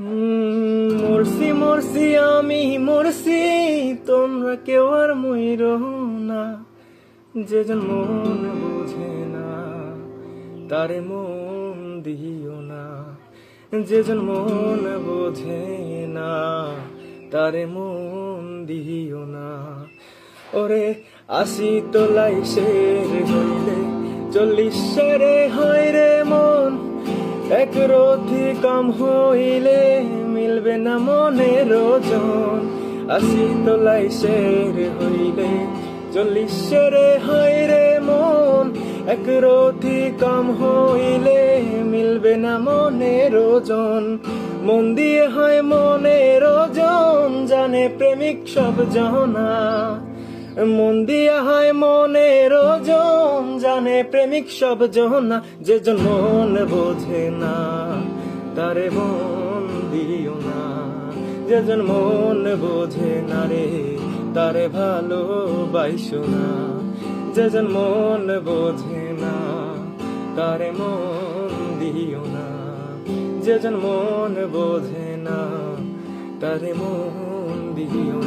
মরছি মরছি আমি মরছি, তোমরা কেউ আর মইরো না। যে জন মন বুঝে না তারে মন দিও না। যে জন মন বোঝে না তারে মন দিও না। ওরে 80 তোলাই শের হইলে 40 শেরে হয় রে মন। এক রথি কম হইলে মিলবে না মনের ওজন। 80 তোলাই শের হইলে 40 শেরে হয় রে মন। এক রথি কম হইলে মিলবে না মনের ওজন। মন দিয়ে হয় মনের ওজন, জানে প্রেমিক সব জনা। মন দিয়া হয় মনের ওজন, জানে প্রেমিক সব জনা। যে জন মন বোঝে না তারে মন দিও না। যে জন মন বোঝে না রে তারে ভালোবাসো না। যে জন মন বোঝে না তারে মন দিও না। যে জন মন বোঝে না তারে মন দিও না।